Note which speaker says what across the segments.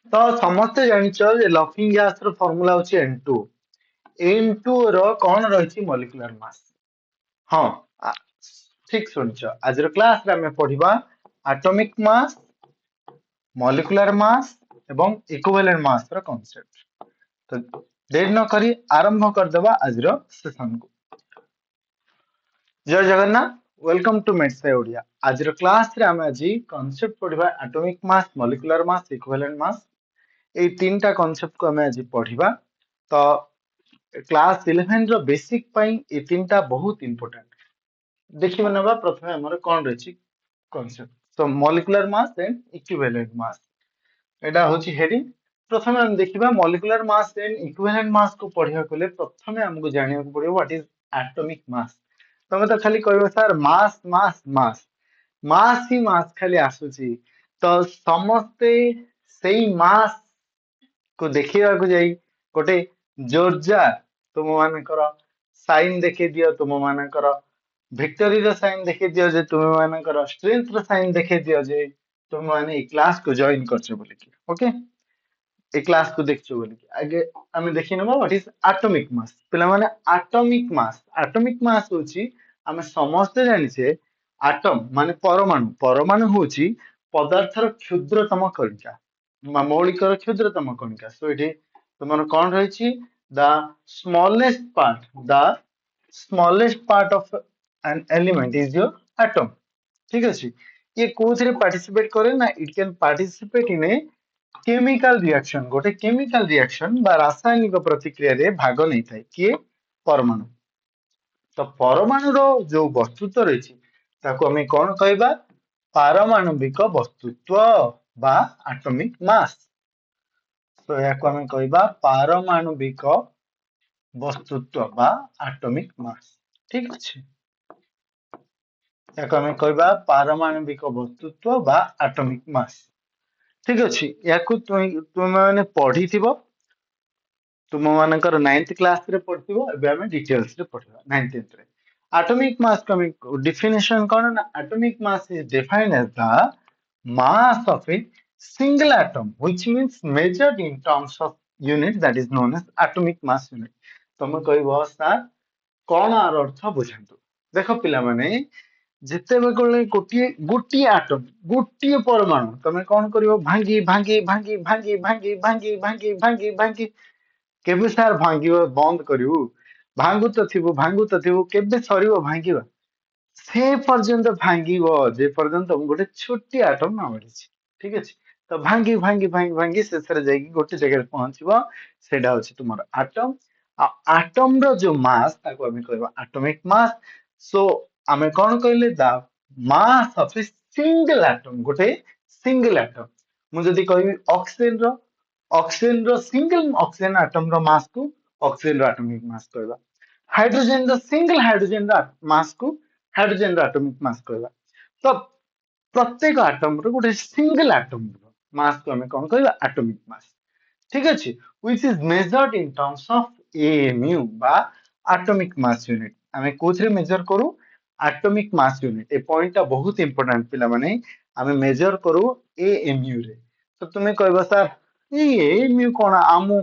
Speaker 1: तो समस्ते जानिछ जे laughing gas रो formula होची N2। N2 रो कोन रहिछि मॉलिक्यूलर मास। हां, ठीक सुनिछ। आज रो क्लास रे हमें पढिबा एटॉमिक मास, मॉलिक्यूलर मास एवं इक्विवेलेंट मास रो कांसेप्ट। तो देर न करी आरंभ कर देबा आज रो सेशन को। Jai Jagannath, welcome to maths Odia. आज रो क्लास रे हमें आज कांसेप्ट पढिबा atomic mass, molecular mass, equivalent mass. ए तीनटा कांसेप्ट को हमें आज पढिबा। तो क्लास 11 रो बेसिक पई ए तीनटा बहुत इंपोर्टेंट। देखिबा नबा प्रथमे हमर कोन रहिछि कांसेप्ट। तो molecular mass and equivalent mass एटा होछि हेडिंग। प्रथमे हम देखिबा molecular mass and equivalent mass को पढिया कोले प्रथमे हमको जानिया को पड़ियो व्हाट इज एटॉमिक मास। तमे तो खाली कहबो सर मास मास मास मास ही मास खाली आसुची। तो समस्ते सेई मास को देखिबा को जाई गोटे जोरजार तुम मानकर साइन देखि दियो, तुम मानकर विक्टोरी रो साइन देखि दियो जे तुम मानकर स्ट्रेंथ रो साइन देखि दियो जे तुम माने ए क्लास को जॉइन करछो बोली कि ओके। ए क्लास को देखछो बोली कि आगे हमें देखि नबा व्हाट इज एटॉमिक मास। पिला माने एटॉमिक मास होची हमें समझते जानि छे एटम माने परमाणु। परमाणु होची पदार्थर क्षुद्रतम कणिका, मौलिकर क्षुद्रतम कणिका। सो इठी तुमर कोन रहिछि the smallest part, the smallest part of an element is your atom. ठीक अछि। ये कोथिरे पार्टिसिपेट करे ना, it can participate in a chemical reaction. गोटे केमिकल रिएक्शन बा रासायनिक प्रतिक्रिया रे भाग नहीं थाए किए परमाणु। तो परमाणु रो जो वस्तुत्व रही ताको हमें कौन कहबा पारमाणविक वस्तुत्व बा एटॉमिक मास। तो याको हमें कहबा पारमाणविक वस्तुत्व बा एटॉमिक मास। ठीक अछि। याको हमें कहबा पारमाणविक वस्तुत्व बा एटॉमिक मास। ठीक अछि। याको तुम माने पढ़ी थिबो, तुम मानकर 9th क्लास रे पढ़थिबो। एबे हमें डिटेल्स रे पढ़िबा 9th 10th रे। एटॉमिक मास का definition कौन ना, atomic mass is defined as the mass of a single atom which means measured in terms of unit that is known as atomic mass unit। तुम कहबो sir कौन are अर्थ बुझांतु। देखो पिला माने जेते बेले गोटिए गोटिए आटम गोटिए परमाणु तमे कौन करिवो भांगी भांगी भांगी भांगी भांगी भांगी भांगी भांगी भांगी केबे सार भांगिबो बंद करिवो। भांगु तो थिबो केबे सरिवो भांगिबा से पर्यंत भांगिबो जे पर्यंत गोटे छोटी आटम ना बढ़िछि। ठीक अछि। तो भांगी भांगी भांगी भांगी शेषरे जाइकी गोटे जगह पहुंचबो, सेडा होछि तुमर आटम। आटम रो जो मास ताको हमें कहबा एटॉमिक मास। सो हमें कौन कहले the mass of a single atom, गोटे सिंगल एटम। मु जदी कहबी ऑक्सीजन रो सिंगल ऑक्सीजन एटम रो मास को ऑक्सीजन रो एटॉमिक मास कहबा। हाइड्रोजन रो सिंगल हाइड्रोजन रो मास को हाइड्रोजन रो एटॉमिक मास कहबा। तो प्रत्येक एटम रो गोटे सिंगल एटम रो मास को हमें कौन कहबा एटॉमिक मास। ठीक अछि। Which is measured in terms of AMU बा एटॉमिक मास यूनिट। हमें कोथरे मेजर करू एटॉमिक मास यूनिट। ए पॉइंट ता बहुत इंपोर्टेंट पिला माने हमें मेजर करू एएमयू रे। तो तुम्हें कहबा सर ए एएमयू कोन आमु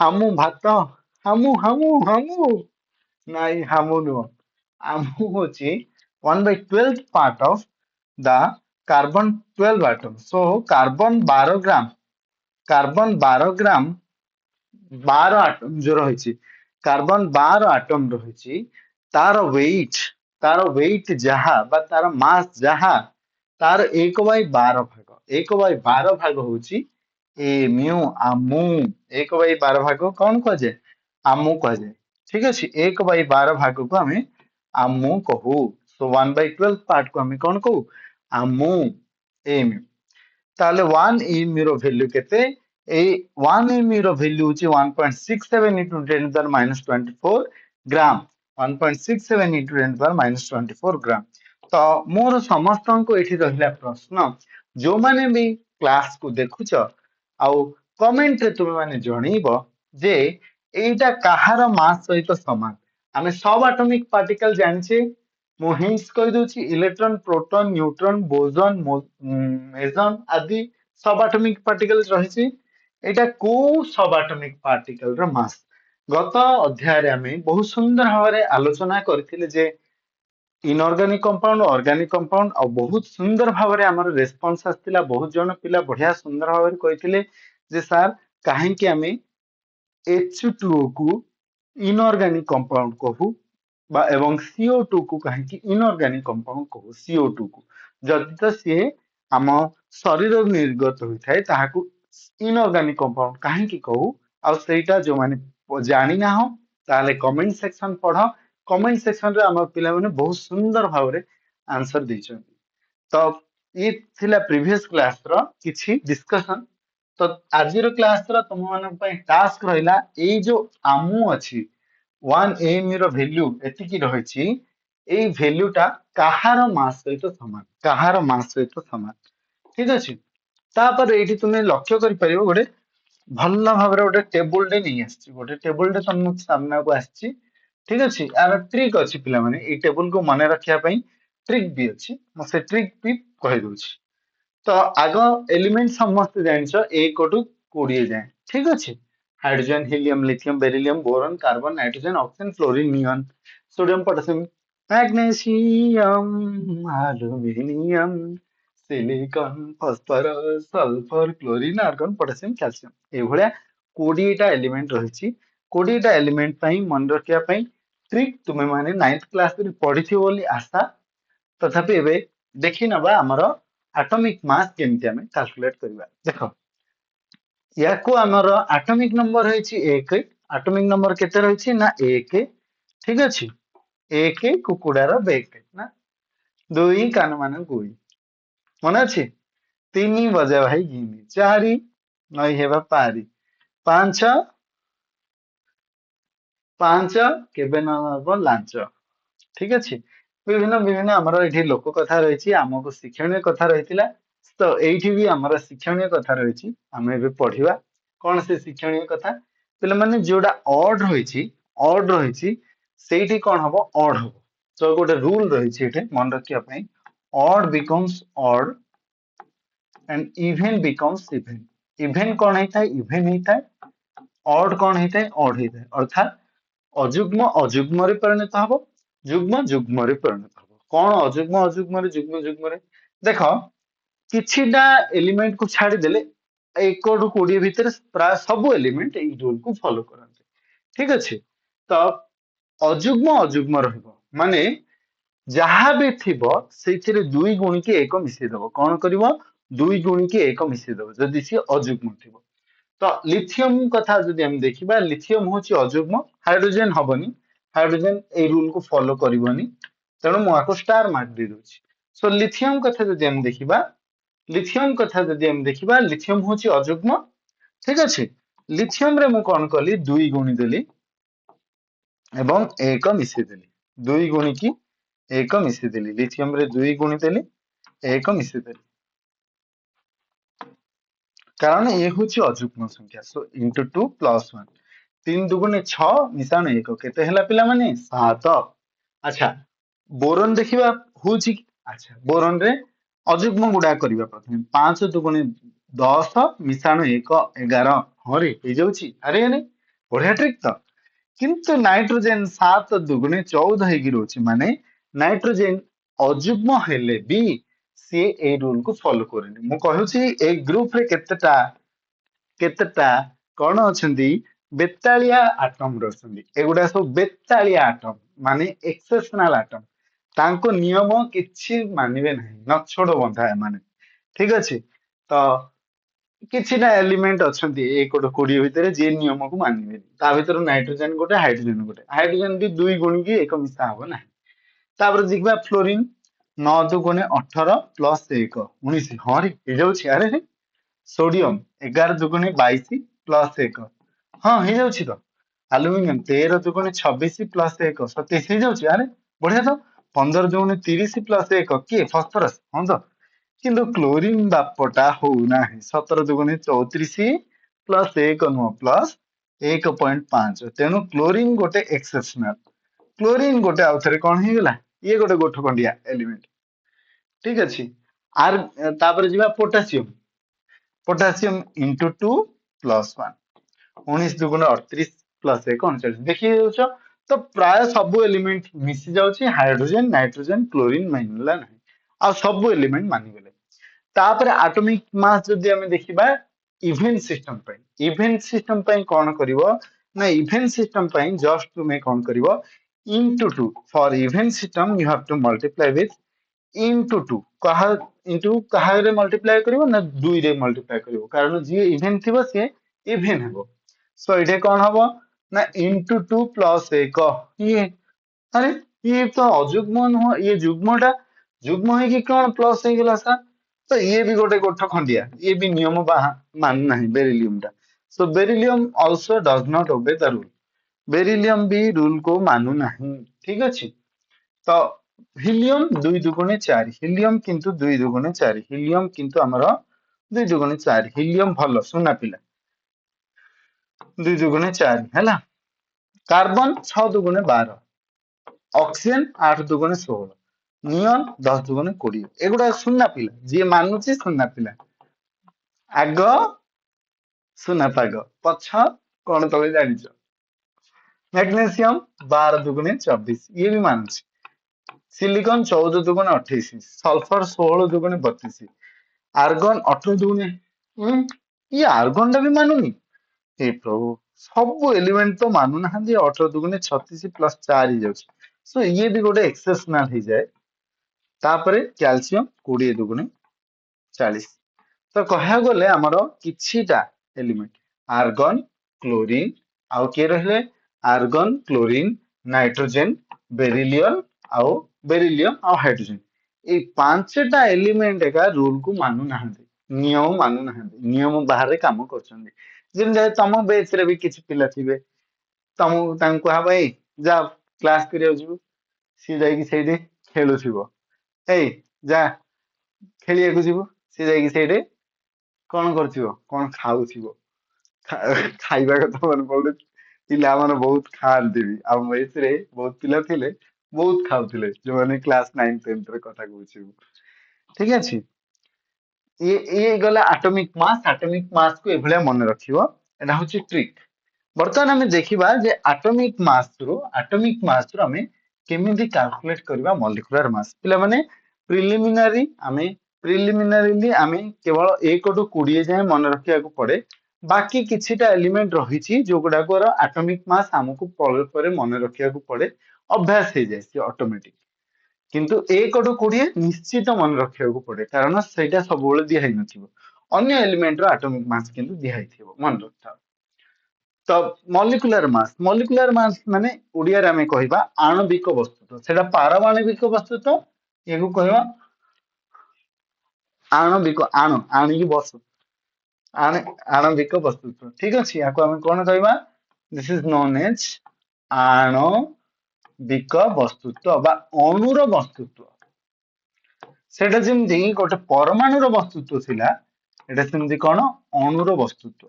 Speaker 1: हमु भात हमु नाइ हमु नो আমু হচ্ছে 1/12 part of the carbon 12 atom। so carbon 12 gram 12 atom जो रही कार्बन 12 atom रही तार वेट जहा बा तार मास जहा तार 1/12 भाग होची एम्यू आमू। 1/12 भाग कौन कह जाए आमू कह जाए। ठीक अछि। 1/12 भाग को हमें आमू कहू। सो 1/12 पार्ट को हमें कौन कहू आमू एम्यू। ताले 1 एम्यू रो वैल्यू केते ए 1 एम्यू रो वैल्यू होची 1.67 into 10 to the minus 24 gram. 1.67 into 10 to the minus 24 ग्राम। तो मोर समस्त को एठी रहिला प्रश्न जो माने भी क्लास को देखुछ आउ कमेंट रे तुम माने जणीबो जे एटा काहार मास सहित समान। हमें सब एटॉमिक पार्टिकल जानछे। मु हिंट्स कहि दोछि electron proton neutron boson meson आदि सब एटॉमिक पार्टिकल्स रहिछि। एटा को सब एटॉमिक पार्टिकल रो मास गत अध्याय रे हमें बहुत सुंदर भाव आलोचना करथिले जे इनऑर्गेनिक कंपाउंड ऑर्गेनिक कंपाउंड और बहुत सुंदर भाव में आमर रेस्पॉन्स आसला बहुत जन पिला बढ़िया सुंदर भाव में कहते जे सर कहीं आम H2O को इनऑर्गेनिक कंपाउंड कहू बा एवं CO2 को कहीं इनऑर्गेनिक कंपाउंड कहू CO2 को जदि तो सी आम शरीर निर्गत होता है ताकू इनऑर्गेनिक कंपाउंड कहीं कहू आईटा जो मैंने जानी ना हो ताले कमेंट सेक्शन पढ़ कमेंट सेक्शन रे आम पिला माने बहुत सुंदर भाव में आंसर देछंती तो ये थिला प्रीवियस क्लास रो किछि डिस्कशन तो आजिर क्लास रो तुम मान टास्क रहिला ए जो आमु अछि 1 एम रो वैल्यू एतिकी रहिछि एई वैल्यूटा काहार मास सहित समान काहार मास सहित समान ठीक अछि तापर एठी तुमे लक्ष्य करि परिबो गोटे भल भाव गोटे टेबुल टे नहीं आछि गोटे टेबुल टे तुम सामना को आछि ठीक अछि आर ट्रिक अछि पिला माने ए टेबुल को माने रखिया पई ट्रिक भी अछि म से ट्रिक भी कहि दोछि तो आग एलिमेंट समस्त जानछ 1 टू 20 जाए ठीक अछि hydrogen helium lithium beryllium boron carbon nitrogen oxygen fluorine neon sodium potassium magnesium aluminium silicon phosphorus sulphur chlorine argon potassium calcium ए भलिया 20 टा एलिमेंट रहिछि 20 टा एलिमेंट पई मन रखिया पई ट्रिक तुमे माने 9th क्लास रे पढिथि बोली आशा तथापि एबे देखि नबा हमर एटॉमिक मास केमति हमें कैलकुलेट करबा देखो याको हमर एटॉमिक नंबर रहिछि 1 एटॉमिक नंबर केते रहिछि ना 1 ठीक अछि 1 कुकुडार बेक ना 2 कान मान गुई मन अछि 3 बजे भाई गिनी 4 नई हेबा पारी 5 5 केबे न हबो लांच ठीक अछि विभिन्न विभिन्न हमर एठी लोक कथा रहिछि हमको शिक्षणीय कथा रहितिला तो एठी भी हमर शिक्षणीय कथा रहिछि हमें भी पढिबा कोन से शिक्षणीय कथा पिले माने जोडा ऑड रहिछि सेठी कोन हबो ऑड हबो तो गोटे रूल रहिछि एठे मन रखिया पई odd becomes odd and even becomes even even कोन हेता इवन हेता ऑड कोन हेता ऑड हेता अर्थात अजुग्म अजुग्म रे परिणत हबो जुग्म जुग्म रे परिणत हबो कोन अजुग्म अजुग्म रे जुग्म जुग्म रे देखो किछिटा एलिमेंट को छाड़ी देले 1 टू 20 भितर प्राय सब एलिमेंट एई रूल को फॉलो करନ୍ତି ठीक अछि तो अजुग्म अजुग्म रहबो माने जहा भी थिबो सेथिरे 2 गुणी के 1 मिसै दबो कोन करबो 2 गुणी के 1 मिसै दबो जदि सी अजुग्म थिबो तो लिथियम कथा जदि हम देखिबा लिथियम होची अजुग्म हाइड्रोजन हबनी हाइड्रोजन ए रूल को फॉलो करबनी तेणु मु आको स्टार मार्क दे दोछि सो लिथियम कथा जदि हम देखिबा लिथियम कथा जदि हम देखिबा लिथियम होची अजुग्म ठीक अछि लिथियम रे मु कोन कली 2 गुणी देली एवं 1 मिसै देली 2 गुणी की 1 मिसै देली लिथियम रे 2 गुणी देली 1 मिसै देली कारण ये होची अजुग्म संख्या सो इंटू 2 प्लस 1 3 दुगुणे 6 मिसाण 1 केते हला पिला माने 7 अच्छा बोरन देखिबा होची अच्छा बोरन रे अजुग्म गुडा करिबा प्रथमे 5 दुगुणे 10 मिसाण 1 11 हरे हे जाउची अरे अरे बढ़िया ट्रिक तो किंतु नाइट्रोजन 7 दुगुणे 14 हेगी रोची माने नाइट्रोजन अजुग्म हेले भी सी ए रूल को फॉलो करेनी मु कहूची ए ग्रुप रे केतेटा कौन अछंती बेतालिया आटम रछंती एगुडा सब बेतालिया आटम माने एक्सेप्शनल आटम तांको नियम किछि मानिबे नहीं नछोड़ बंधा है माने ठीक अछि तो किछिटा एलिमेंट अछंती एक कोड 20 भितर जे नियम को मानिबे ता भितर नाइट्रोजन गोटे हाइड्रोजन भी 2 गुणी की एक मिसा हबो ना तापर देखबा फ्लोरीन 9 दुगुणे 18 प्लस 1 19 हाँ रे हे जाउछि अरे रे सोडियम 11 दुगुणे 22 प्लस 1 हाँ हे जाउछि तो एल्युमिनियम 13 दुगुणे 26 प्लस 1 27 हे जाउछि अरे बढ़िया तो 15 दुगुणे 30 प्लस 1 के फास्फोरस हाँ तो किंतु क्लोरीन बापटा हो ना 17 दुगुणे 34 प्लस 1 नुह प्लस 1.5 तेणु क्लोरीन गोटे एक्सेप्शनल क्लोरीन गोटे आउ थरे कोन हे गेला ये गोटे गोठखंडिया एलिमेंट ठीक अछि आर तापर जिबा पोटेशियम पोटेशियम इंटू 2 +1 19 दुगुणे 38 प्लस 1 39 देखिए जाउछ तो प्राय सब एलिमेंट मिसी जाउछि हाइड्रोजन नाइट्रोजन क्लोरीन मानिला नाही आ सब एलिमेंट मानि गेले तापर एटॉमिक मास जदि हमें देखिबा इवेंट सिस्टम पे इवेंट सिस्टम पे कोन करिवो ना इवेंट सिस्टम पे जस्ट तुमे कोन करिवो into 2 for event system you have to multiply with into 2 कहा into कहा रे मल्टीप्लाई करिवो ना 2 रे मल्टीप्लाई करिवो कारण जे इवेंट थिबो से इवेंट हेबो सो इडे कोन हबो ना into 2 प्लस 1 ये अरे ये तो अजुग्म नुह ये जुग्मटा जुग्म है कि कौन प्लस है गेला सर तो ये भी गोटे गोठ खंडिया ये भी नियम मान नहीं बेरिलियम टा so beryllium also does not obey the rule beryllium भी रूल को मानू नहीं ठीक अछि तो हिलियम 2 दुगुणे 4 हिलियम किंतु 2 दुगुणे 4 हिलियम किंतु हमरो 2 दुगुणे 4 हिलियम भलो सुना पिला 2 दुगुणे 4 हैला कार्बन 6 दुगुणे 12 ऑक्सीजन 8 दुगुणे 16 नियन 10 दुगुणे 20 एगुडा सुनना पिला जे मानुची सुनना पिला आग सुना पाग पछ कोन तबे जानिछ मैग्नीशियम 12 दुगुणे 24 ये भी मानुची सिलिकॉन 14 दुगुणे 28 सल्फर 16 दुगुणे 32 आर्गन 18 दुगुणे ये आर्गन टा भी मानुनी हे प्रभु सब एलिमेंट तो मानु ना 18 दुगुणे 36 प्लस 4 ही जाउछ सो ये भी गोटे एक्सेप्शनल ही जाए तापरे कैल्शियम 20 दुगुणे 40 तो कहा गले हमर किछिटा एलिमेंट आर्गन क्लोरीन आउ के रहले आर्गन क्लोरीन नाइट्रोजन बेरिलियम आउ हाइड्रोजन ए पांचटा एलिमेंट का रूल को मानु ना नियम मानु ना नियम बाहर काम करछन जेन तम बेच रे भी किछि पिला थिबे तम तांको हा भाई जा क्लास करियो जिबु सी जाई कि सेठी खेलुथिबो ए जा खेलिया को जिबु सी जाई कि सेठी कोन करथिबो कोन खाउथिबो खाइबा କଥା मन पड़े पिला माने बहुत खाଆନ୍ତି भी ଆମ ଏଥିରେ ବହୁତ ପିଲା ଥିଲେ ବହୁତ ଖାଉଥିଲେ ଯୋଉମାନେ କ୍ଲାସ 9 10 ରେ କଥା କହୁଛି ଠିକ ଅଛି ये गला एटॉमिक मास को एभलिया मन रखिबो एटा होची ट्रिक बर्तमान हमें देखिबा जे एटॉमिक मास रो हमें केमिति कैलकुलेट करबा मॉलिक्यूलर मास पिला माने प्रिलिमिनरीली हमें केवल 1 टू 20 जाए मन रखिया को पड़े बाकी किछिटा एलिमेंट रहिछि जो गुडा को एटॉमिक मास हमको पर मन रखिया को पड़े अभ्यास हे जाय से ऑटोमेटिक किंतु 1 टू 20 निश्चित मन रखिया को पड़े कारण सेटा सब बेले दिया ही नथिबो अन्य एलिमेंट रो एटॉमिक मास किंतु दिया ही थिबो मन रखता तो मॉलिक्यूलर मास माने ओडिया रे हमें कहबा आणविक वस्तु तो सेटा पारमाणविक वस्तु तो एगु कहबा आणविक आणिक वस्तु आणविक वस्तु तो ठीक अछि याको हमें कोन कहबा दिस इज नोन एज आणविक वस्तुत्व बा अणुर वस्तुत्व सेटा जेमति गोटे परमाणुर वस्तुत्व थिला एटा सेमति कोन अणुर वस्तुत्व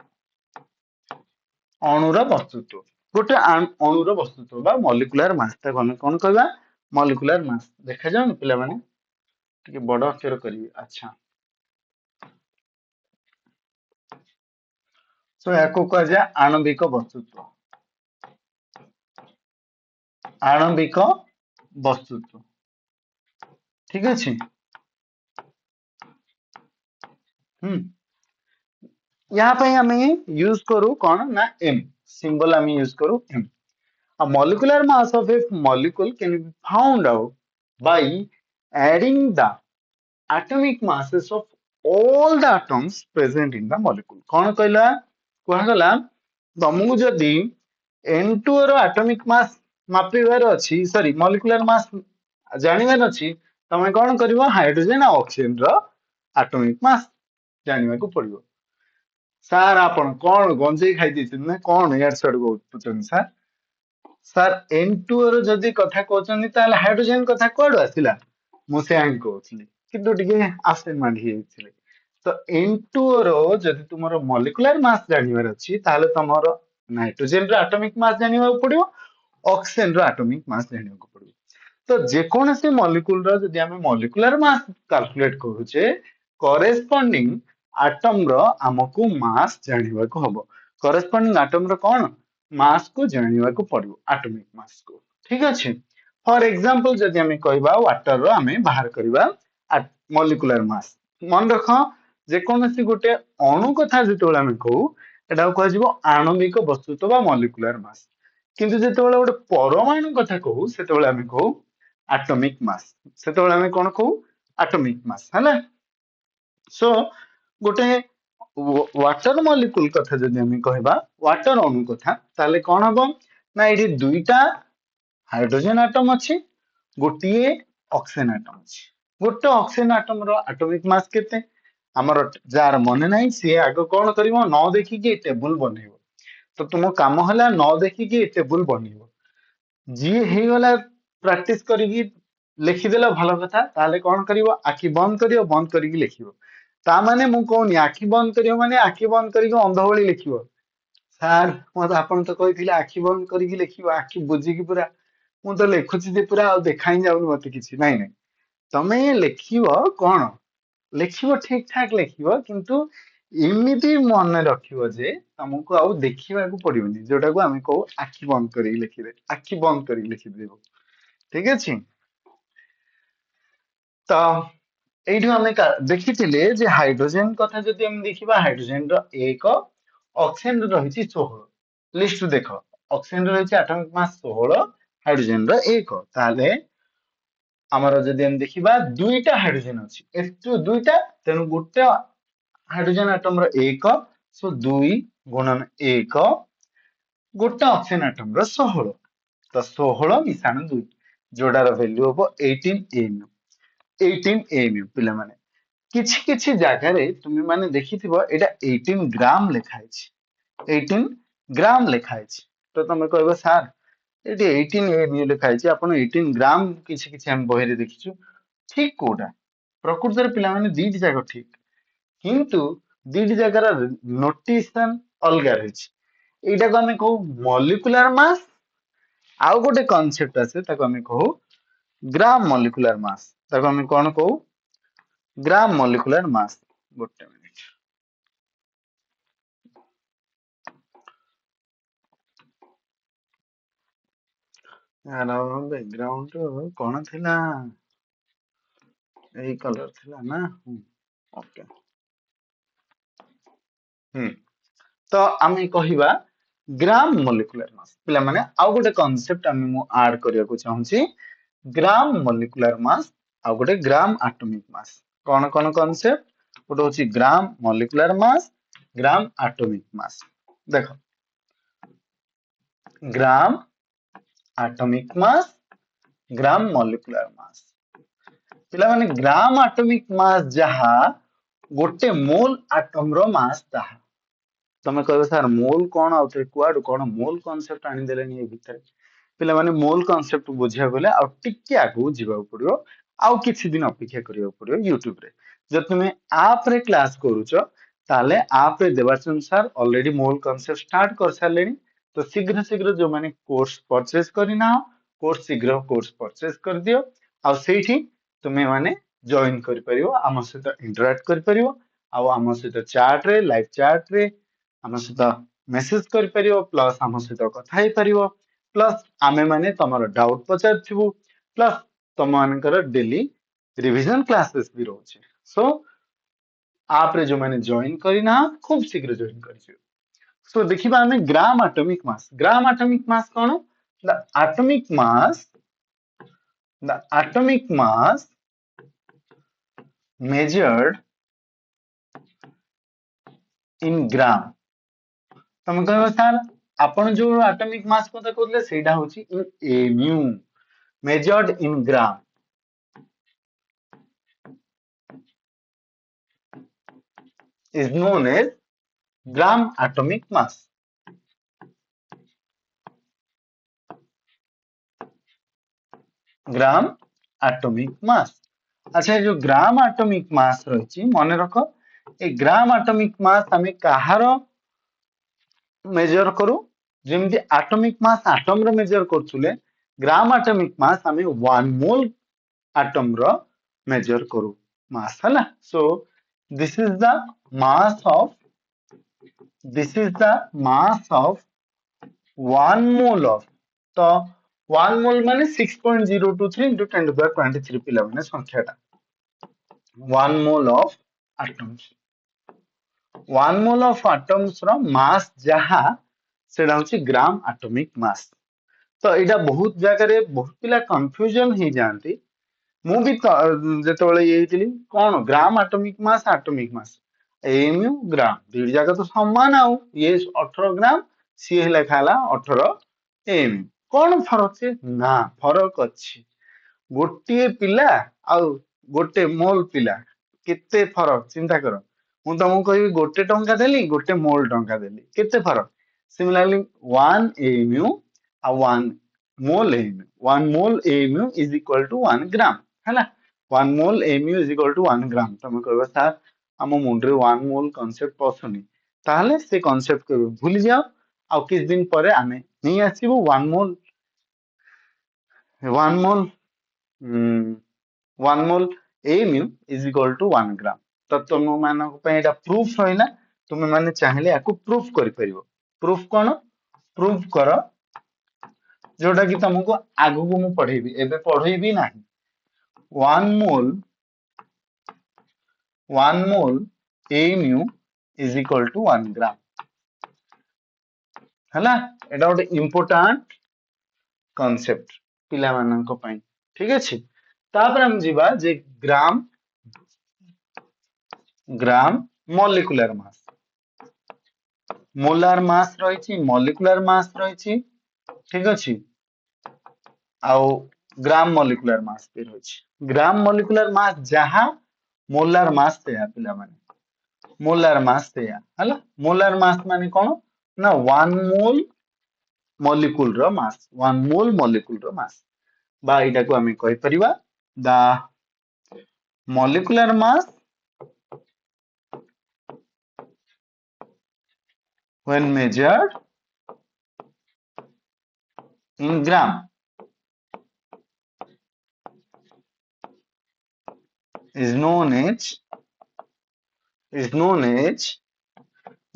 Speaker 1: गोटे अणुर वस्तुत्व बा मॉलिक्यूलर मास ता कोन कहबा मॉलिक्यूलर मास देखा जाउ पिला माने टिके बड़ अक्षर करिवे अच्छा सो याको कह जाए आणविक वस्तुत्व ठीक अछि यहाँ पे हमें यूज करू कौन ना m सिंबल हमें यूज करू m a molecular mass of a molecule can be found out by adding the atomic masses of all the atoms present in the molecule कौन कहला कहा गला तुमको जदी n2 रो एटॉमिक मास मापिबार अछि सॉरी मॉलिक्यूलर मास जानिबार अछि तमे कोन करबो हाइड्रोजन आ ऑक्सीजन रो एटॉमिक मास जानिबा को पड़िबो सर आपण कोन गंजे खाइ दिछन ना कोन यार सड को पुछन सर n2 रो जदी कथा कहचनी ताले हाइड्रोजन कथा कोड आसिला मु से आं कहउछली किंतु टिके आसे मांडी हेछिले तो n2 रो जदी तुमरो मॉलिक्यूलर मास जानिबार अछि ताले तमरो नाइट्रोजन रो एटॉमिक मास जानिबा पड़िबो ऑक्सीजन रो एटॉमिक मास जानिबा को पड़िबो तो जे कोनसे मॉलिक्यूल रो जदी हमें मॉलिक्यूलर मास कैलकुलेट करूचे कॉरेस्पोंडिंग आटम रो हमको मास जानिबा को हबो करस्पोंडिंग आटम रो कोन मास को जानिबा को पड़िबो एटॉमिक मास को ठीक अछि फॉर एग्जांपल जदि हमें कहबा वाटर रो हमें बाहर करबा मॉलिक्यूलर मास मन रख जे कोनोसी गोटे अणु कथा जेतोला हमें कहू एटा कहै जिवो आणविक वस्तुत्व बा मॉलिक्यूलर मास किंतु जेतोला गोटे परमाणु कथा कहू सेतोला हमें कहू एटॉमिक मास सेतोला हमें कोन कहू एटॉमिक मास हला सो गोटे वाटर मॉलिक्यूल कथा जदि हमें कहबा वाटर अणु कथा ताले कोन हबो ना एठी दुईटा हाइड्रोजन एटम अछि गोटिए ऑक्सीजन एटम अछि गोटे ऑक्सीजन एटम रो एटॉमिक मास केते हमर जार मने नाही से आगो कोन करिवो न देखि कि टेबल बनेइबो तो तुम काम हला न देखि कि टेबल बनेइबो जी हे गला प्रैक्टिस करिकी लिखिदेला भलो कथा ताले कोन करिवो आखि बंद करिकी लिखिबो ता माने मु कोनी आखि बंद करियो माने आखि बंद करिकी अंध भଳି लिखिबो सार मत आपण तो कहिथिले आखि बंद करिकी लिखिबो आखि बुझिकी पूरा मु तो लिखुची जे पूरा आ देखाई जाउनी मते किछि नाही नाही तमे लिखिबो कोन लिखिबो ठीक ठाक लिखिबो किंतु एमिति मन रखिबो जे तुमको आउ देखिबा को पड़िबनी जोटा को हमें कहू आखि बंद करिकी लिखिबे आखि बंद करिकी लिखिदेबो ठीक अछि तो एइठु हमें देखिथिले जे हाइड्रोजन कथा जदि हम देखिबा हाइड्रोजन रो एक ऑक्सीजन रो रहिछि 16 लिस्ट देखो ऑक्सीजन रो रहिछि एटॉमिक मास 16 हाइड्रोजन रो एक ताले हमर जदि हम देखिबा दुईटा हाइड्रोजन अछि एतु दुईटा तेनु गुटे हाइड्रोजन एटम रो एक सो 2 गुणन 1 गोटे ऑक्सीजन एटम रो 16 तो 16 मिसाण 2 जोडार वैल्यू हबो 18 एमयू 18 एमयू पिला माने किछि किछि जागा रे तुमे माने देखिथिबो एटा 18 ग्राम लेखा अछि 18 ग्राम लेखा अछि तो तमे कहबो सर एटी 18 एमयू लेखा अछि आपण 18 ग्राम किछि किछि हम बहि रे देखिछु ठीक कोडा प्रकृति रे पिला माने दीटी जागा ठीक किंतु दीटी जागार नोटेशन अलगा रहिछि एटा को हमें कहू मॉलिक्यूलर मास आउ गोटे कांसेप्ट আছে ताको हमें कहू ग्राम मॉलिक्यूलर मास ताको हमें कोन कहू ग्राम मॉलिक्यूलर मास गोटे मिनिट यार बैकग्राउंड कोन थिला एही कलर थिला ना ओके तो आमे कहिबा ग्राम मॉलिक्यूलर मास पिला माने आउ गोटे कांसेप्ट आमे मु ऐड करिया को चाहूची ग्राम मॉलिक्यूलर मास आउ गोटे ग्राम एटॉमिक मास कोन कांसेप्ट गोटे होची ग्राम मॉलिक्यूलर मास ग्राम एटॉमिक मास देखो ग्राम एटॉमिक मास ग्राम मॉलिक्यूलर मास पिला माने ग्राम एटॉमिक मास जहा गोटे मोल एटम रो मास ताहा तमे कहबो सर मोल कोन आउते कुआडू कोन मोल कांसेप्ट आनी देलेनी ए भितर पिला माने मोल कांसेप्ट बुझिया गले आ टिके आगु जिबा पड़ियो आउ किछि दिन अपेक्षा करियो पड़ियो YouTube रे जब तुमे आप रे क्लास करूचो ताले आप रे देवाचन सर ऑलरेडी मोल कांसेप्ट स्टार्ट कर सारलेनी तो शीघ्र शीघ्र जो माने कोर्स परचेज करिना कोर्स शीघ्र कोर्स परचेज कर दियो आ सेठी तुमे माने जॉइन कर परियो आम सहित इंटरैक्ट कर परियो आ आम सहित चैट रे लाइव चैट रे आम सहित मेसेज कर परियो प्लस आम सहित कथा हे परियो प्लस आमे माने तमरो डाउट पचार थिबु प्लस तम मानकर डेली रिवीजन क्लासेस भी रोचे सो आप रे जो माने जॉइन करिना खूब शीघ्र जॉइन करियो सो देखिबा हमें ग्राम atomic mass cone the atomic mass the atomic mass measured in gram तम कहबो सर आपण जो एटॉमिक मास को कहले सेटा होची in amu measured in gram is known as gram atomic mass gram atomic mass अच्छा जो ग्राम एटॉमिक मास रही मन रख ए ग्राम एटॉमिक मास हमें कहार मेजर करू जेमती एटॉमिक मास एटम रो मेजर करछुले ग्राम एटॉमिक मास हमें 1 मोल एटम रो मेजर करू मास हला so this is the mass of this is the mass of 1 mole of तो 1 mole माने 6.023 into 10 to the power 23 पिला माने संख्याटा 1 mole of atoms 1 mole of atoms ର mass ଯାହା ସେଟା ହଉଛି ଗ୍ରାମ atomic mass ତ ଏଇଟା ବହୁତ ଜାଗାରେ ବହୁତ ପିଲା କନଫ୍ୟୁଜନ ହେଇଯାଆନ୍ତି ମୁଁ ବି ଯେତେବେଳେ ଇଏ ହେଇଥିଲି କଣ ଗ୍ରାମ ଆଟମିକ ମାସ ଏମୁ ଗ୍ରାମ ଦି ଜାକ ତ ସମାନ ଆଉ ଇଏ 18 ଗ୍ରାମ ସିଏ ଲେଖା ହେଲା 18 ଏମ୍ କଣ ଫରକ ଅଛି ନା ଫରକ ଅଛି ଗୋଟିଏ ପିଲା ଆଉ ଗୋଟେ ମୋଲ ପିଲା କେତେ ଫରକ ଚିନ୍ତା କର ମୁଁ ତମକୁ କହିବି ଗୋଟେ ଟଙ୍କା ଦେଲି ଗୋଟେ ମୋଲ ଟଙ୍କା ଦେଲି କେତେ ଫରକ ସିମିଲାରଲି 1 ଏମୁ ଆଉ 1 Mol emu 1 Mol emu is equal to 1 ଗ୍ରାମ ହେଲା 1 Mol emu is equal to 1 ଗ୍ରାମ ତମେ କହିବ ସାର୍ ଆମ ମୁଣ୍ଡରେ 1 ମୋଲ କନସେପ୍ଟ ପଶୁନି ତାହେଲେ ସେ କନସେପ୍ଟ କହିବ ଭୁଲି ଯାଅ ଆଉ କିଛି ଦିନ ପରେ ଆମେ ନେଇ ଆସିବୁ 1 Mol 1 Mol emu is equal to 1 ଗ୍ରାମ ତ ତୁମ ମାନଙ୍କ ପାଇଁ ଏଟା ପ୍ରୁଫ ରହିଲା ତୁମେ ମାନେ ଚାହିଁଲେ ୟାକୁ ପ୍ରୁଫ କରିପାରିବ ପ୍ରୁଫ କଣ ପ୍ରୁଫ କର ଯୋଉଟା କି ତମକୁ ଆଗକୁ ମୁଁ ପଢେଇବି ଏବେ ପଢେଇବି ନାହିଁ 1 mole AMU is equal to 1 gram ହେଲା ଏଟା ଗୋଟେ ଇମ୍ପୋର୍ଟାଣ୍ଟ କନସେପ୍ଟ ପିଲାମାନଙ୍କ ପାଇଁ ଠିକ ଅଛି ତାପରେ ଆମେ ଯିବା ଯେ ଗ୍ରାମ ମଲିକୁଲାର ମାସ ମୋଲାର ମାସ ରହିଛି ମଲିକୁଲାର ମାସ ରହିଛି ଠିକ ଅଛି ଆଉ ଗ୍ରାମ ମଲିକୁଲାର ମାସ ବି ରହିଛି ଗ୍ରାମ ମଲିକୁଲାର ମାସ ଯାହା ମୋଲାର ମାସ ସେୟା ପିଲାମାନେ ମୋଲାର ମାସ ସେୟା ହେଲା ମୋଲାର ମାସ ମାନେ କଣ ନା 1 ମୋଲ molecule ର mass 1 mole molecule ର mass ବା ଏଇଟାକୁ ଆମେ କହିପାରିବା the molecular mass when measured in gram is known as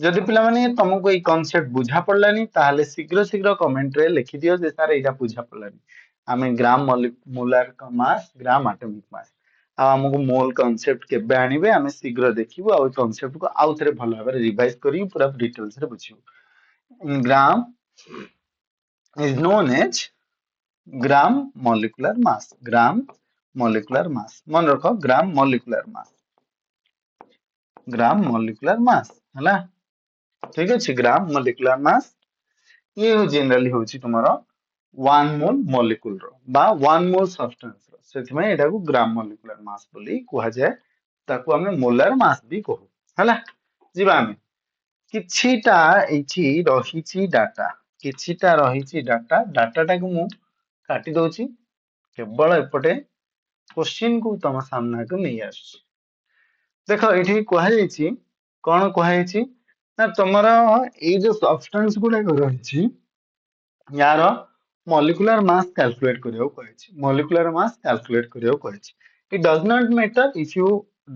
Speaker 1: ଯଦି ପିଲାମାନେ ତମକୁ ଏଇ କନସେପ୍ଟ ବୁଝା ପଡିଲାନି ତାହେଲେ ଶୀଘ୍ର ଶୀଘ୍ର କମେଣ୍ଟ ରେ ଲେଖିଦିଅ ଯେ ସାର୍ ଏଇଟା ବୁଝା ପଡିଲାନି ଆମେ ଗ୍ରାମ ମୋଲାର ମାସ ଗ୍ରାମ ଆଟମିକ ମାସ ଆଉ ଆମକୁ ମୋଲ କନସେପ୍ଟ କେବେ ଆଣିବେ ଆମେ ଶୀଘ୍ର ଦେଖିବୁ ଆଉ କନସେପ୍ଟ କୁ ଆଉ ଥରେ ଭଲ ଭାବରେ ରିଭାଇଜ କରିକି ପୁରା ଡିଟେଲ୍ସ ରେ ବୁଝିବୁ ଗ୍ରାମ is known as gram molecular mass gram molecular mass ମନେ ରଖ ଗ୍ରାମ molecular mass ହେଲା ଠିକ ଅଛି ଗ୍ରାମ molecular mass ଇଏ ଜେନେରାଲି ହଉଛି ତୁମର 1 ମୋଲ ମଲିକୁଲ ର ବା 1 ମୋଲ ସବଷ୍ଟାନ୍ସ ର ସେଥିପାଇଁ ଏଟାକୁ ଗ୍ରାମ molecular mass ବୋଲି କୁହାଯାଏ ତାକୁ ଆମେ ମୋଲାର ମାସ ବି କହୁ ହେଲା ଯିବା ଆମେ କିଛିଟା ଏଇଠି ରହିଛି ଡାଟାଟାକୁ ମୁଁ କାଟି ଦଉଛି କେବଳ ଏପଟେ କ୍ୱେଶ୍ଚିନ୍ କୁ ତମ ସାମ୍ନାକୁ ନେଇ ଆସୁଛି ଦେଖ ଏଇଠି କୁହାଯାଇଛି କଣ କୁହାଯାଇଛି ନା ତମର ଏଇ ଯୋଉ ସବଷ୍ଟାନ୍ସ ଗୁଡାକ ରହିଛି यार molecular mass calculate କରିବାକୁ କହିଛି it does not matter if you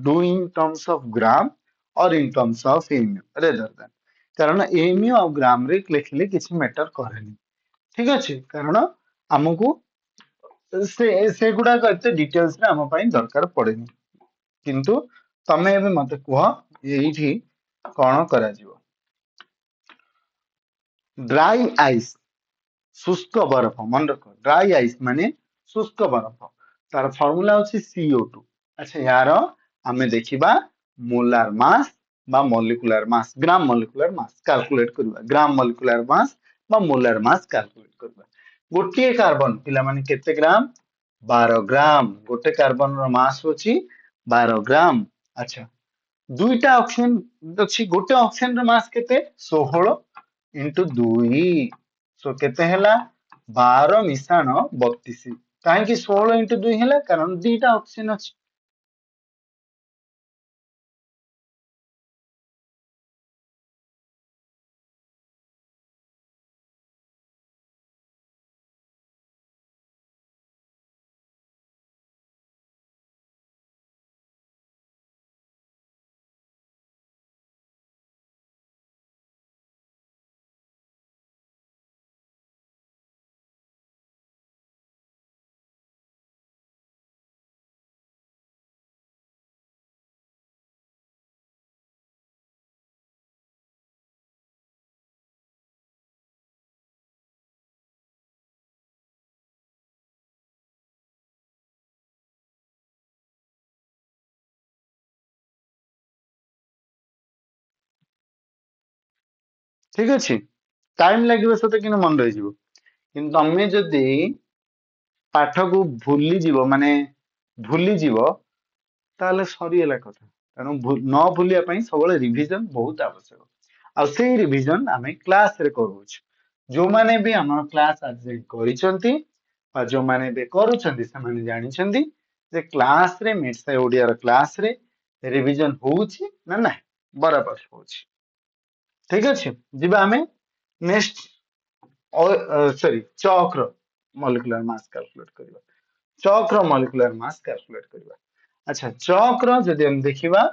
Speaker 1: do in terms of gram or in terms of mu rather than କାରଣ mu ଆଉ ଗ୍ରାମ ରେ ଲେଖିଲେ କିଛି ମ୍ୟାଟର କରେନି ଠିକ ଅଛି କାରଣ ଆମକୁ ସେଗୁଡାକ ଏତେ ଡିଟେଲ୍ସ ରେ ଆମ ପାଇଁ ଦରକାର ପଡେନି କିନ୍ତୁ ତମେ ଏବେ ମତେ କୁହ ଏଇଠି କଣ କରାଯିବ ଡ୍ରାଇ ଆଇସ୍ शुष्क बरफ मन रख ड्राई आइस माने शुष्क बरफ तार फॉर्मूला होची CO2 अच्छा यार आमे देखिबा मोलार मास बा molecular mass gram molecular mass calculate करबा ग्राम मॉलिक्यूलर मास बा मोलार मास कैलकुलेट करबा गोटे कार्बन पिला माने केते ग्राम 12 ग्राम गोटे कार्बन रो मास होची 12 ग्राम अच्छा दुईटा ऑप्शन अछि गोटे ऑप्शन रो मास केते 16 into 2 सो केते ହେଲା 12 ମିଶାଣ 32 କାହିଁକି 16 into 2 ହେଲା କାରଣ ଦିଟା ଅପସନ ଅଛି ठीक अच्छे टाइम लगे सत कि मन रही कि तमें जदि पाठ को भूली जीव माने भूली जीव ताले सरीगला कथा तेणु न भूलिया सब रिविजन बहुत आवश्यक आ से रिविजन आम क्लास रे करूछ जो माने भी हम क्लास आज करिसंती बा जो माने भी करूछंती से माने जानिछंती जे क्लास रे मिट्स ओडिया रो क्लास रे रिविजन होउछि ना ना बराबर होउछि ठीक अछि जिबा हमें नेक्स्ट सॉरी चक्र मॉलिक्यूलर मास कैलकुलेट करबा चक्र मॉलिक्यूलर मास कैलकुलेट करबा अच्छा चक्र जदि हम देखिबा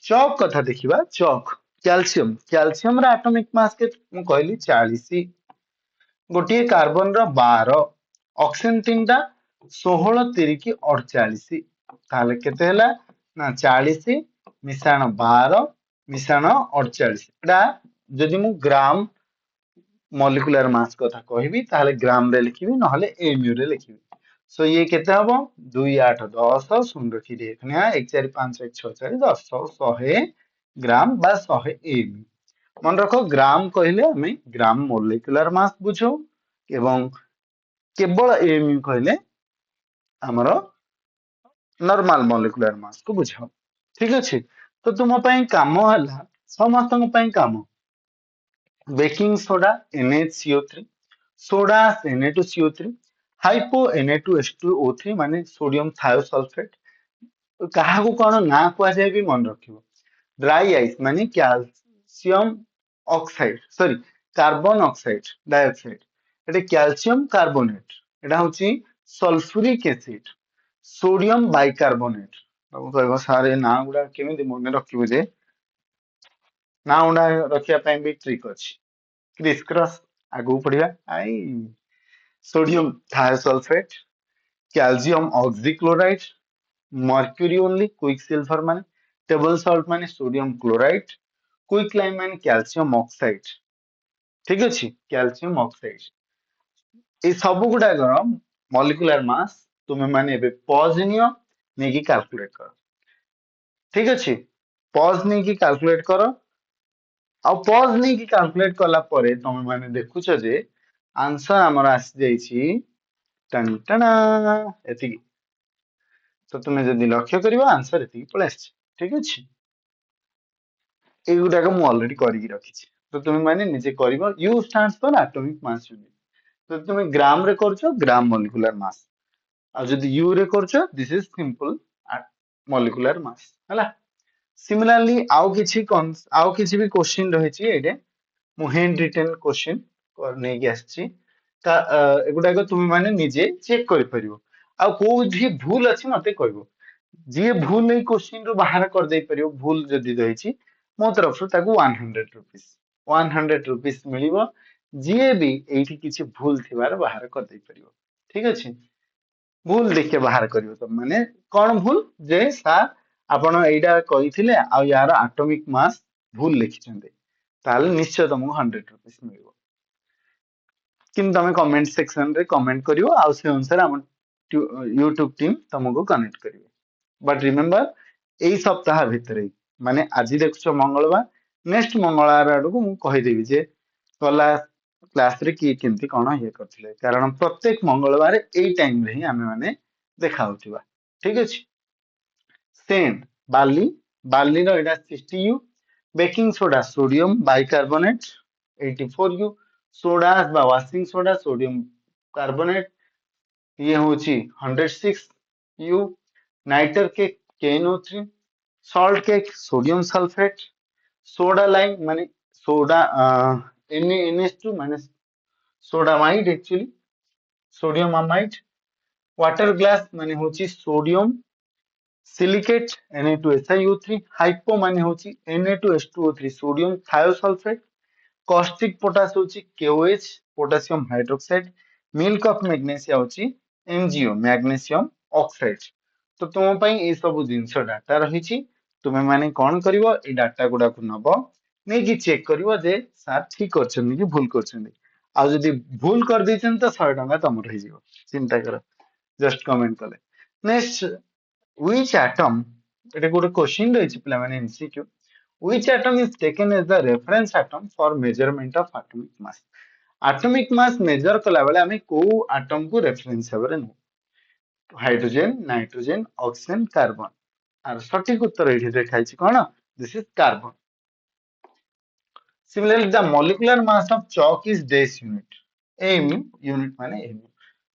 Speaker 1: चौक कथा देखिबा चौक कैल्शियम कैल्शियम रा एटॉमिक मास के मु कहली 40 गोटे कार्बन रो 12 ऑक्सीजन 3टा 16 तिरिकी 48 ताले केते हला ना 40 मिसाण 12 मिसाण 48 एटा जदि मु ग्राम मॉलिक्यूलर मास कथा कहबी ताले ग्राम रे लिखिबी नहले एमयू रे लिखिबी सो ये केते हबो 2 8 10 शून्य रखी देखनिया 1 4 5 1 6 4 10 100 ग्राम बा 100 एमयू मन रखो ग्राम कहले हमें ग्राम मॉलिक्यूलर मास बुझो एवं केवल एमयू कहले हमरो नॉर्मल मॉलिक्यूलर मास को बुझो ठीक अछि तो तुम पई काम हला समस्त पई काम baking soda NaCO3 soda Na2CO3 hypo Na2H2O3 माने सोडियम थायोसल्फेट कहा को कोन ना को जाय भी मन रखिबो ड्राई आइस माने calcium oxide sorry carbon oxide dioxide एटे कैल्शियम कार्बोनेट एटा होची सल्फ्यूरिक एसिड सोडियम बाइकार्बोनेट अब कहबो सारे ना गुडा केमिति मन रखिबो जे ना गुडा रखिया पई भी ट्रिक अछि क्रिस क्रॉस आगु पढ़िया आई sodium thiosulphate calcium oxychloride mercury only quick silver माने टेबल सॉल्ट माने सोडियम क्लोराइड क्विक लाइम माने कैल्शियम ऑक्साइड ठीक अछि कैल्शियम ऑक्साइड ए सब गुडा मॉलिक्यूलर मास तुमे माने एबे पॉज नियो नेकी कैलकुलेट करो ठीक अछि पॉज नेकी कैलकुलेट करो आ पॉज नेकी कैलकुलेट कला परे तुमे माने देखुछ जे आंसर हमर आसी जाईछि टन टना एति तो तुमे जदि लक्ष्य करियो आंसर एति पळे आछि ठीक अछि एगुडा को मु ऑलरेडी करिକି रखिछि तो तुमे माने निजे करिवो U stands for atomic mass unit तो तुमे ग्राम रे करछो ग्राम मॉलिक्यूलर मास आ जदि यू रे करछो this is simple molecular mass हला सिमिलरली आउ किछि भी क्वेश्चन रहिछि एडे मु हैंड रिटन क्वेश्चन कर नै के आछि ता एगुडा को तुमे माने निजे चेक करि परिवो आ कोठी भूल अछि मते कहबो जे भूल नै क्वेश्चन रो बाहर कर दे परिवो भूल जदि रहिछि मो तरफ से ताकू 100 रुपीस 100 रुपीस मिलिबो जे भी एठी किछि भूल थिबार बाहर कर दे परिवो ठीक अछि भूल देखिए बाहर करियो तो माने कोन भूल जे सर आपण एइडा कहिथिले आ यार एटॉमिक मास भूल लिखिछन्ते ताले निश्चय तुमको 100 रुपीस मिलिबो किन तमे कमेंट सेक्शन रे कमेंट करियो आ से अनुसार हम यूट्यूब टीम तुमको कनेक्ट करिवे बट रिमेंबर एई सप्ताह भितरे माने आज देखुछ मंगलवार नेक्स्ट मंगलवार आडू मु कहि देबी जे गला क्लास रे की केमती कोन ये करथिले कारण प्रत्येक मंगलवार एई टाइम रे ही हमें माने देखा होतिबा ठीक अछि सेंड बाली बाली रो एटा 60U baking soda sodium bicarbonate 84U soda बा वाशिंग सोडा सोडियम कार्बोनेट ये होची 106U nitre cake KNO3 salt cake sodium sulphate soda lime माने सोडा NaNH2 माने sodamide actually sodium amide water glass माने होची सोडियम सिलिकेट Na2SiO3 हाइपो माने होची Na2H2O3 sodium thiosulphate caustic potash होची KOH potassium hydroxide milk of magnesia होची MgO magnesium oxide तो तुम पई ए सब जिंस डाटा रहिची तुमे माने कोन करिवो ए डाटा गुडा को नबो नै कि चेक करिवो जे सर ठीक करछन कि भूल करछन आ जदि भूल कर दैछन तो 100 टका तमर रहि जिवो चिंता करो जस्ट कमेंट कले नेक्स्ट व्हिच एटम एटा गोटे क्वेश्चन रहिछि पिला माने MCQ Which atom is taken as the reference atom for measurement of atomic mass? Atomic mass measure कला बेले आमे को atom को reference भाବରେ नौ हाइड्रोजन नाइट्रोजन ऑक्सीजन कार्बन आर सटीक उत्तर एठी देखाइछि कोन this is carbon similarly the molecular mass of chalk is डेस यूनिट एमयू यूनिट माने एमयू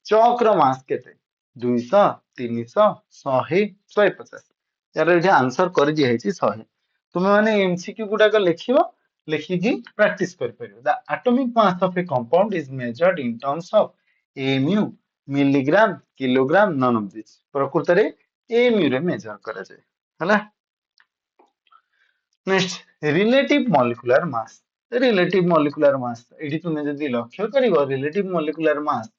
Speaker 1: चॉक रो मास केते 200 300 100 150 यार एठी आंसर कर दिया हैछि 100 तुमे माने एमसीक्यू गुडा को लिखिबो लिखिकी प्रैक्टिस कर परिबो the atomic mass of a compound is measured in terms of amu milligram kilogram none of this प्रकृत रे एमयू रे मेजर करा जाय हला next relative molecular mass relative molecular mass एठी तुमे जदी लक्ष्य करिवो रिलेटिव मॉलिक्यूलर मास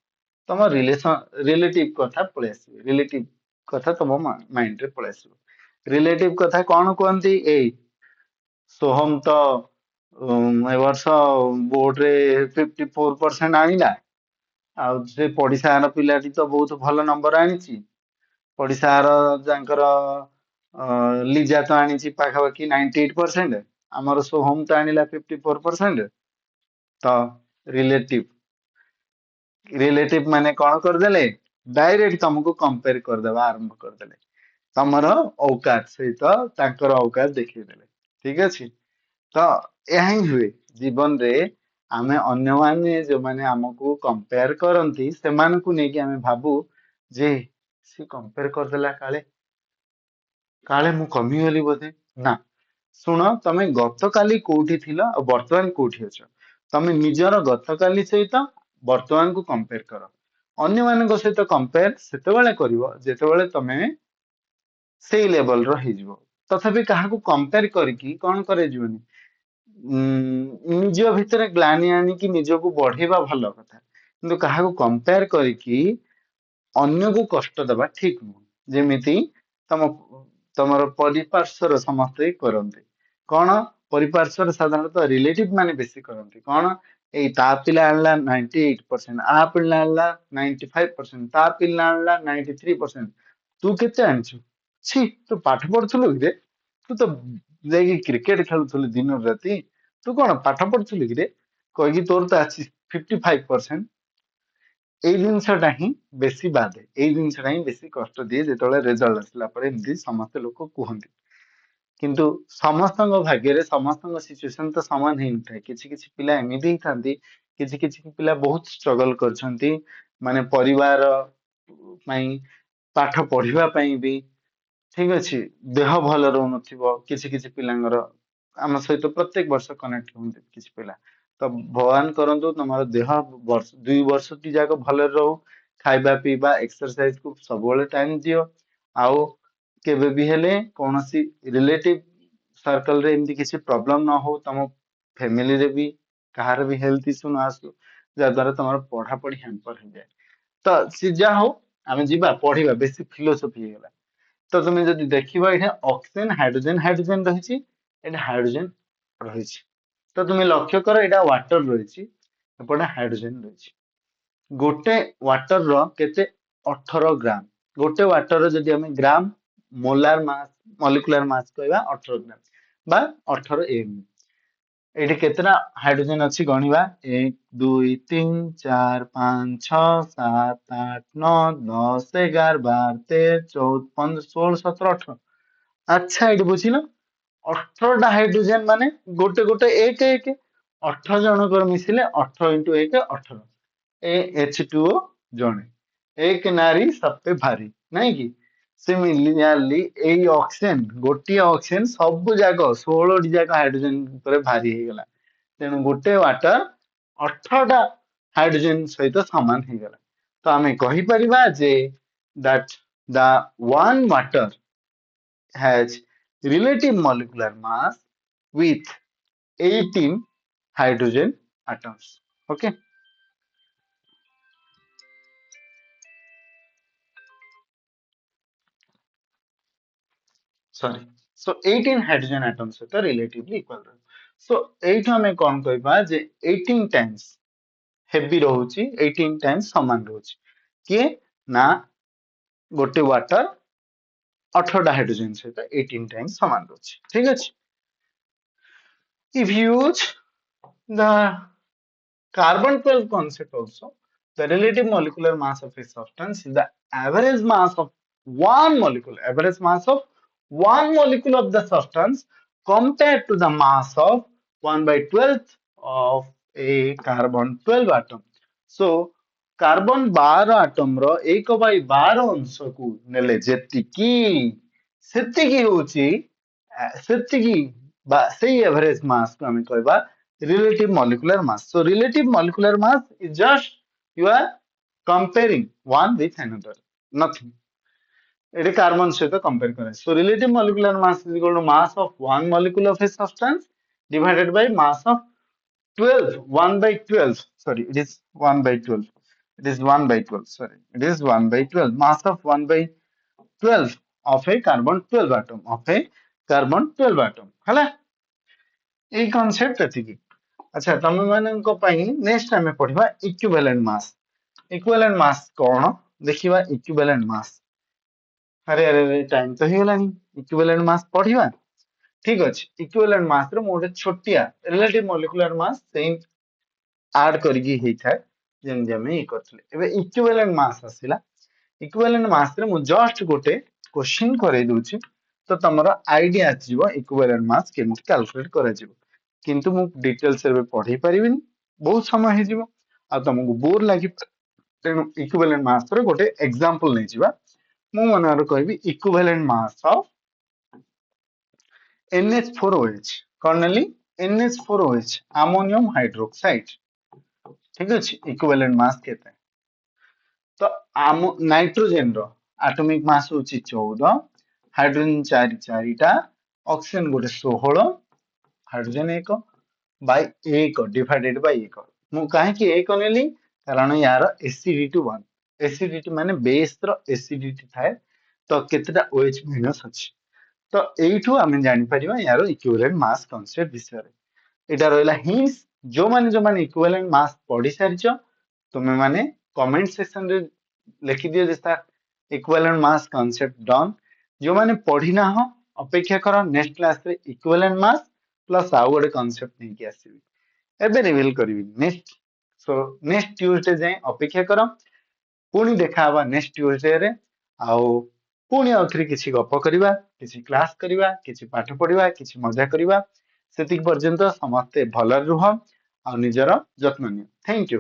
Speaker 1: तम रिलेशन रिलेटिव कथा पळे आसी रिलेटिव कथा तम माइंड रे पळे आसी रिलेटिव कथा कोन कोंती ए सोहम तो ए वर्ष बोर्ड रे 54% आनिला आ से पडिसार पिलाटी तो बहुत भलो नंबर आनिची पडिसार जांकर लिजा तो आनिची पाखापाखि 98% आमर सोहम तो आनिला 54% तो रिलेटिव रिलेटिव माने कौन कर देले डायरेक्ट तुमको कंपेयर कर देबा आरंभ कर देले तमर औकात सहित तांकर औकात देखि देले ठीक अछि तो यही हुए जीवन रे आमे अन्य माने जो माने हमको कंपेयर करंती सेमान को नेकी आमे भाबू जे सी कंपेयर कर देला काले काले मु कमी गली बोधे ना शुण तमे गतकाली कोठी थिला और वर्तमान कोठी अछ तमे निजर गतकाली सहित वर्तमान को कंपेयर करो अन्य मानक सहित कंपेयर सेतेबेले करिवो जेतेबेले तमे सेई लेवल रो हेजिवो तथापि काहाकू कंपेयर करिकी कोन करे जीवनी निज भितर ग्लानि आनी कि निजको बढ़ेबा भलो कथा किंतु काहाकू कंपेयर करिकी अन्य को कष्ट देबा ठीक नु जेमिति तम तमर परिपार्श्वर समस्त करते कौन परिपार्श्वर साधारणतः रिलेटिव माने बेसी करते कौन ए ता पिला आनला 98% आ पिला आनला 95% ता पिला आनला 93% तू केते आनछु छी तू पाठ पढथुलु रे तू तो जाई क्रिकेट खेलुथुलु दिन राती तू कौन पाठ पढथुलु रे कहि कि तोर तो आछि 55% এই ଜିନିଷଟା ହିଁ ବେଶୀ ବାଧେ ଏଇ ଜିନିଷଟା ହିଁ ବେଶୀ କଷ୍ଟ ଦିଏ ଯେତେବେଳେ ରେଜଲ୍ଟ ଆସିଲା ପରେ ଏମିତି ସମସ୍ତେ ଲୋକ କୁହନ୍ତି କିନ୍ତୁ ସମସ୍ତଙ୍କ ଭାଗ୍ୟରେ ସମସ୍ତଙ୍କ ସିଚୁଏସନ ତ ସମାନ ହେଇନଥାଏ କିଛି କିଛି ପିଲା ଏମିତି ହିଁ ଥାନ୍ତି କିଛି କିଛି ପିଲା ବହୁତ ଷ୍ଟ୍ରଗଲ କରିଛନ୍ତି ମାନେ ପରିବାର ପାଇଁ ପାଠ ପଢିବା ପାଇଁ ବି ଠିକ ଅଛି ଦେହ ଭଲ ରହୁନଥିବ କିଛି କିଛି ପିଲାଙ୍କର ଆମ ସହିତ ପ୍ରତ୍ୟେକ ବର୍ଷ କନେକ୍ଟ ହୁଅନ୍ତି କିଛି ପିଲା ତ ଭଗବାନ କରନ୍ତୁ ତମର ଦେହ ବର୍ଷ 2 ବର୍ଷ ଟି ଯାକ ଭଲରେ ରହୁ ଖାଇବା ପିଇବା ଏକ୍ସରସାଇଜ କୁ ସବୁବେଳେ ଟାଇମ ଦିଅ ଆଉ କେବେ ବି ହେଲେ କୌଣସି ରିଲେଟିଭ सर्कल रे एमती किसी प्रॉब्लम ना हो तम फैमिली रे भी कहार भी हेल्थ इश्यू ना आसु जा द्वारा तमर पढ़ा पढ़ी हैम्पर हो जाए तो सी जा हो आमे जीवा पढ़िबा बेसी फिलोसफी हेला तो तुम जदि देखिबा एठा ऑक्सीजन हाइड्रोजन हाइड्रोजन रहिछि एठा हाइड्रोजन रहिछि तो तुम लक्ष्य कर एटा वाटर रहिछि एपटे हाइड्रोजन रहिछि गोटे वाटर रो केते 18 ग्राम गोटे वाटर रो जदि हमें ग्राम मोलार मास मॉलिक्यूलर मास कहबा 18 ग्राम बा 18 एम एठी केतना हाइड्रोजन अछि गणिबा 1 2 3 4 5 6 7 8 9 10 11 12 13 14 15 16 17 18 अच्छा एठी बुझिलो 18 टा हाइड्रोजन माने गोटे गोटे एक एक 18 जनकर मिसिले 18 into 1 18 H2O जणे एक नारी सब पे भारी नहीं कि सिमिलरली एई ऑक्सीजन गोटी ऑक्सीजन सब जाक 16 टी जाक हाइड्रोजन पर भारी हे गला तेनु गोटे वाटर 18 टा हाइड्रोजन सहित समान हे गला तो आमे कहि परिबा जे that the one water has relative molecular mass with 18 hydrogen atoms okay sorry so 18 hydrogen atoms सहित relatively equal so एठो हमें कोन कहबा जे 18 times heavy रहउची 18 times समान रहउची के ना गोटे वाटर 18 टा हाइड्रोजन सहित 18 times समान रहउची ठीक अछि If you use the carbon 12 concept also, the relative molecular mass of a substance is the average mass of one molecule of the substance compared to the mass of 1 by 12th of a carbon 12 atom. So, carbon 12 atom ର 1 by 12 ଅଂଶକୁ ନେଲେ ଯେତିକି ସେତିକି ହଉଛି ସେତିକି ବା ସେଇ average mass କୁ ଆମେ କହିବା relative molecular mass. So relative molecular mass is just you are comparing one with another, nothing. It is carbon सहित compare करें. So relative molecular mass is equal to mass of one molecule of a substance divided by mass of 12, 1 by 12. Sorry, it is 1 by 12. It is 1 by 12. Sorry, it is 1 by 12. Mass of 1 by 12 of a carbon 12 atom. Of a carbon 12 atom. ହେଲା ଏଇ concept ଏତିକି ଆଚ୍ଛା ତମେ ମାନଙ୍କ ପାଇଁ next ଆମେ ପଢିବା equivalent ମାସ୍ equivalent ମାସ୍ କଣ ଦେଖିବା ଇକ୍ୱିଭାଲେଣ୍ଟ ମାସ୍ ଆରେ ଆରେ ଆରେ ଟାଇମ ତ ହେଇଗଲାଣି ଇକ୍ୱିଭାଲେଣ୍ଟ ମାସ୍ ପଢିବା ଠିକ ଅଛି ଇକ୍ୱିଭାଲେଣ୍ଟ ମାସ୍ ରେ ମୁଁ ଗୋଟେ ଛୋଟିଆ ରିଲେଟିଭ ମଲିକୁଲାର ମାସ୍ ସେମ୍ ଆଡ୍ କରିକି ହେଇଥାଏ ଯେମିତି ଆମେ ଇଏ କରିଥିଲେ ଏବେ ଇକ୍ୱିଭାଲେଣ୍ଟ ମାସ୍ ଆସିଲା ଇକ୍ୱିଭାଲେଣ୍ଟ ମାସ୍ ରେ ମୁଁ ଜଷ୍ଟ ଗୋଟେ କ୍ୱେଶ୍ଚିନ୍ କରେଇ ଦଉଛି ତ ତମର ଆଇଡିଆ ଆସିଯିବ ଇକ୍ୱିଭାଲେଣ୍ଟ ମାସ୍ କେମିତି କ୍ୟାଲକୁଲେଟ କରାଯିବ କିନ୍ତୁ ମୁଁ ଡିଟେଲ୍ସ ଏବେ ପଢେଇ ପାରିବିନି ବହୁତ ସମୟ ହେଇଯିବ ଆଉ ତମକୁ ବୋର ଲାଗିପାରେ ତେଣୁ ଇକ୍ୱିଭାଲେଣ୍ଟ ମାସ୍ ର ଗୋଟେ ଏକ୍ସାମ୍ପଲ ନେଇଯିବା ମୁଁ ମନରେ କହିବି ଇକ୍ୱିଭାଲେଣ୍ଟ ମାସ୍ ଅଫ NH4OH କଣ ନେଲି NH4OH ଆମୋନିୟମ ହାଇଡ୍ରୋକ୍ସାଇଡ୍ ଠିକ ଅଛି ଇକ୍ୱିଭାଲେଣ୍ଟ ମାସ୍ କେତେ ତ ଆମ ନାଇଟ୍ରୋଜେନ ର ଆଟମିକ ମାସ୍ ହଉଛି 14 ହାଇଡ୍ରୋଜେନ 4ଟା ଅକ୍ସିଜେନ ଗୋଟେ 16 ହାଇଡ୍ରୋଜେନ 1 बाय 1 डिवाइडेड बाय 1 मु काहे 1 नेली कारण यार एसिडिटी 1 एसिडिटी माने बेस रो एसिडिटी थाए तो केतेटा OH माइनस अछि तो एइठू आमे जानि परिबा यार इक्विवेलेंट मास कांसेप्ट विषय एटा रहला हिंस जो माने इक्विवेलेंट मास पढी सारिचो तुमे माने कमेंट सेक्शन रे लिखि दियो जे sir equivalent mass concept done जो माने पढी ना हो अपेक्षा करो नेक्स्ट क्लास रे इक्विवेलेंट मास प्लस आउ गोटे कांसेप्ट नै कि आसीबी एबे रिवील करिवि नेक्स्ट सो नेक्स्ट ट्यूसडे जाए अपेक्षा करो पुणी देखा हवा नेक्स्ट ट्यूसडे रे आउ पुणी आउथरे किछि गप करिवा किछि क्लास करिवा किछि पाठ पढिवा किछि मजा करिवा सेतिक पर्यंत समस्ते भल रुह आ निजर जत्न नियो थैंक यू